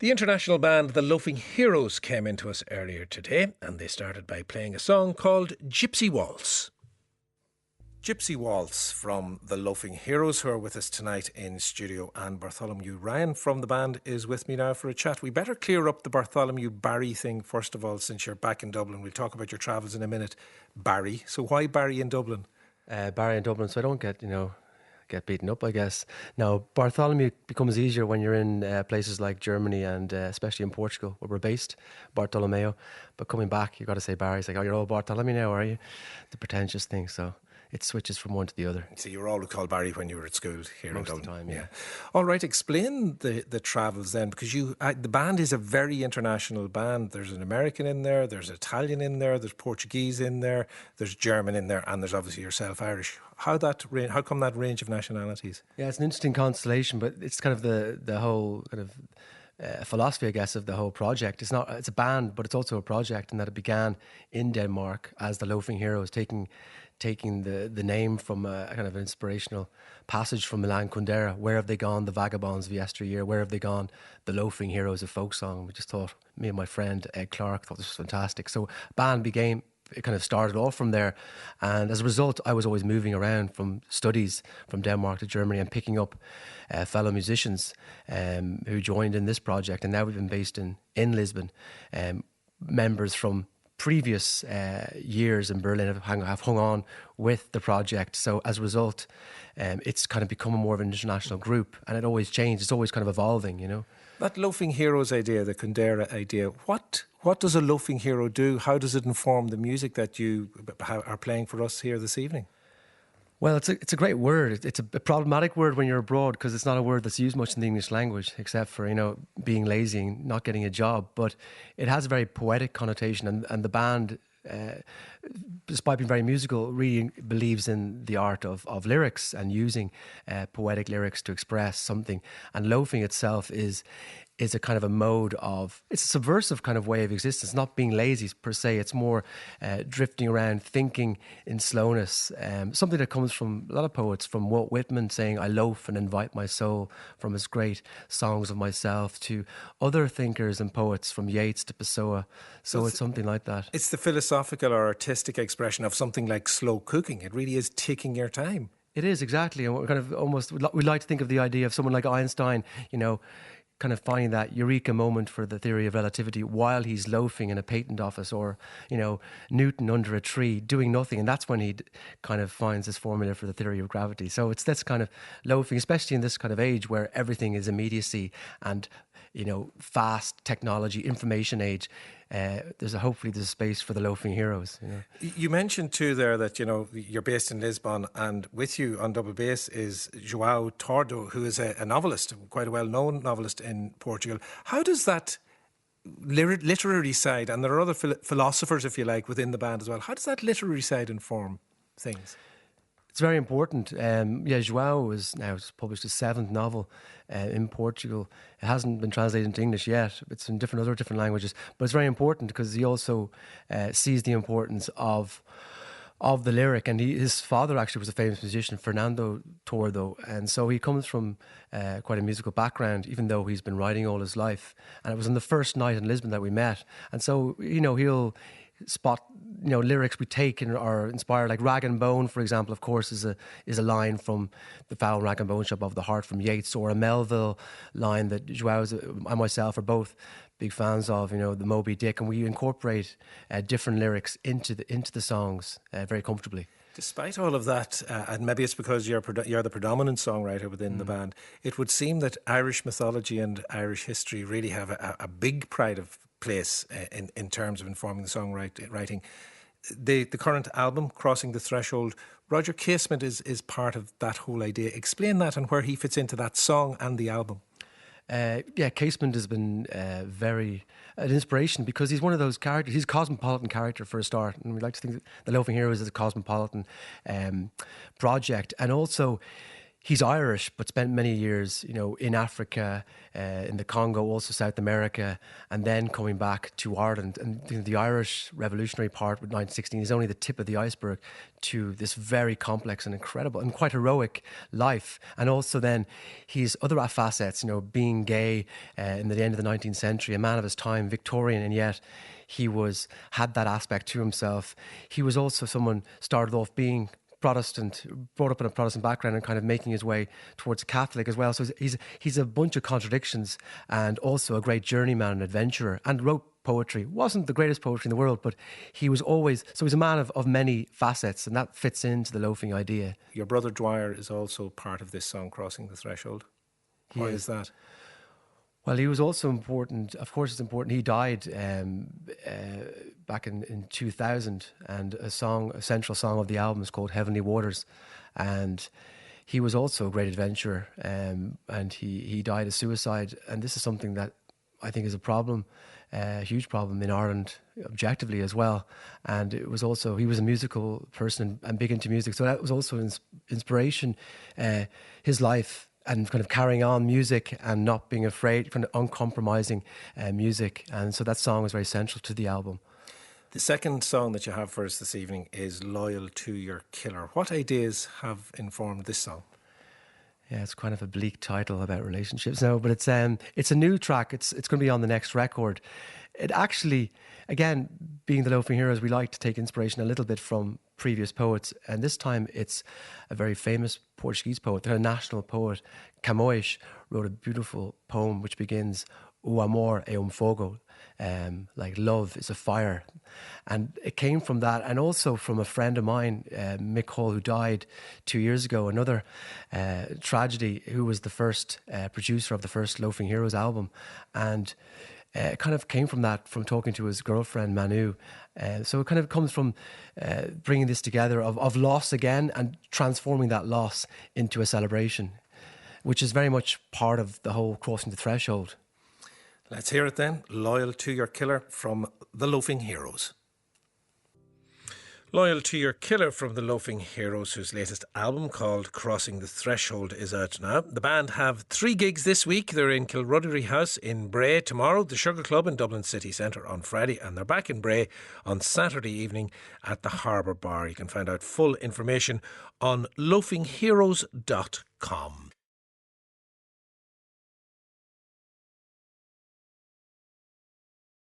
The international band The Loafing Heroes came into us earlier today, and they started by playing a song called Gypsy Waltz. Gypsy Waltz from The Loafing Heroes, who are with us tonight in studio, and Bartholomew Ryan from the band is with me now for a chat. We better clear up the Bartholomew Barry thing first of all, since you're back in Dublin. We'll talk about your travels in a minute. Barry. So why Barry in Dublin? Barry in Dublin, so I don't get beaten up, I guess. Now, Bartholomew becomes easier when you're in places like Germany and especially in Portugal, where we're based, Bartholomew. But coming back, you've got to say Barry. It's like, oh, you're all Bartholomew now, are you? The pretentious thing, so it switches from one to the other. So you were always called Barry when you were at school here Most in Dublin? of the time, yeah. All right, explain the travels then, because the band is a very international band. There's an American in there, there's Italian in there, there's Portuguese in there, there's German in there, and there's obviously yourself, Irish. How come that range of nationalities? Yeah, it's an interesting constellation, but it's kind of the whole kind of philosophy, I guess, of the whole project. It's a band, but it's also a project, in that it began in Denmark as the Loafing Heroes, taking the name from a kind of an inspirational passage from Milan Kundera. Where have they gone, the vagabonds of yesteryear? Where have they gone, the Loafing Heroes of folk song? We just thought, me and my friend Ed Clark thought this was fantastic. So band it kind of started off from there, and as a result I was always moving around from studies from Denmark to Germany and picking up fellow musicians who joined in this project, and now we've been based in Lisbon. Members from previous years in Berlin have hung on with the project, so as a result it's kind of become more of an international group, and it always changes, it's always kind of evolving, you know. That Loafing Heroes idea, the Kundera idea, what does a Loafing Hero do? How does it inform the music that you are playing for us here this evening? Well, it's a great word. It's a problematic word when you're abroad, because it's not a word that's used much in the English language, except for, you know, being lazy and not getting a job. But it has a very poetic connotation, and the band, despite being very musical, really believes in the art of lyrics and using poetic lyrics to express something. And loafing itself is a kind of a mode of, it's a subversive kind of way of existence, not being lazy per se. It's more drifting around, thinking in slowness, something that comes from a lot of poets, from Walt Whitman saying, I loaf and invite my soul, from his great songs of myself, to other thinkers and poets, from Yeats to Pessoa. So it's something like that. It's the philosophical or artistic expression of something like slow cooking. It really is taking your time. It is, exactly. And we're kind of we like to think of the idea of someone like Einstein, you know, kind of finding that eureka moment for the theory of relativity while he's loafing in a patent office, or, you know, Newton under a tree doing nothing, and that's when he kind of finds this formula for the theory of gravity. So it's this kind of loafing, especially in this kind of age where everything is immediacy and, you know, fast technology, information age. Hopefully there's a space for the Loafing Heroes. You know? You mentioned too there that, you know, you're based in Lisbon, and with you on double bass is João Tordo, who is a novelist, quite a well-known novelist in Portugal. How does that literary side, and there are other philosophers, if you like, within the band as well, how does that literary side inform things? It's very important. João has now published his 7th novel in Portugal. It hasn't been translated into English yet. It's in other different languages. But it's very important because he also sees the importance of the lyric. And his father actually was a famous musician, Fernando Tordo. And so he comes from quite a musical background, even though he's been writing all his life. And it was on the first night in Lisbon that we met. And so, you know, he'll spot, you know, lyrics we take and are inspired, like Rag and Bone, for example, of course, is a line from the foul rag and bone shop of the heart from Yeats, or a Melville line that João and myself are both big fans of, you know, the Moby Dick, and we incorporate different lyrics into the songs very comfortably. Despite all of that, and maybe it's because you're the predominant songwriter within the band, it would seem that Irish mythology and Irish history really have a big pride of place in terms of informing the songwriting. The current album, Crossing the Threshold, Roger Casement is part of that whole idea. Explain that and where he fits into that song and the album. Casement has been very an inspiration, because he's one of those characters. He's a cosmopolitan character for a start, and we like to think that the Loafing Heroes is a cosmopolitan project. And also, He's Irish, but spent many years, in Africa, in the Congo, also South America, and then coming back to Ireland. And the Irish revolutionary part with 1916 is only the tip of the iceberg to this very complex and incredible and quite heroic life. And also then his other facets, being gay in the end of the 19th century, a man of his time, Victorian, and yet he had that aspect to himself. He was also someone started off being Protestant, brought up in a Protestant background and kind of making his way towards Catholic as well. So he's a bunch of contradictions and also a great journeyman and adventurer, and wrote poetry. Wasn't the greatest poetry in the world, but he was always, so he's a man of many facets, and that fits into the loafing idea. Your brother Dwyer is also part of this song, Crossing the Threshold. Why is that? Well, he was also important. Of course, it's important. He died back in 2000, and a central song of the album is called Heavenly Waters. And he was also a great adventurer, and he died of suicide. And this is something that I think is a huge problem in Ireland, objectively as well. And it was also, he was a musical person and big into music. So that was also inspiration, his life, and kind of carrying on music and not being afraid, kind of uncompromising music. And so that song was very central to the album. The second song that you have for us this evening is Loyal to Your Killer. What ideas have informed this song? Yeah, it's kind of a bleak title about relationships. No, but it's a new track. It's going to be on the next record. It actually, again, being the Loafing Heroes, we like to take inspiration a little bit from previous poets, and this time it's a very famous Portuguese poet, a national poet. Camões wrote a beautiful poem which begins "O amor é fogo," like love is a fire, and it came from that, and also from a friend of mine, Mick Hall, who died 2 years ago. Another tragedy, who was the first producer of the first Loafing Heroes album, and it kind of came from that, from talking to his girlfriend Manu. So it kind of comes from bringing this together of loss again and transforming that loss into a celebration, which is very much part of the whole Crossing the Threshold. Let's hear it then. Loyal to Your Killer from the Loafing Heroes. Loyal to Your Killer from the Loafing Heroes, whose latest album called Crossing the Threshold is out now. The band have 3 gigs this week. They're in Kilruddery House in Bray tomorrow, the Sugar Club in Dublin City Centre on Friday, and they're back in Bray on Saturday evening at the Harbour Bar. You can find out full information on loafingheroes.com.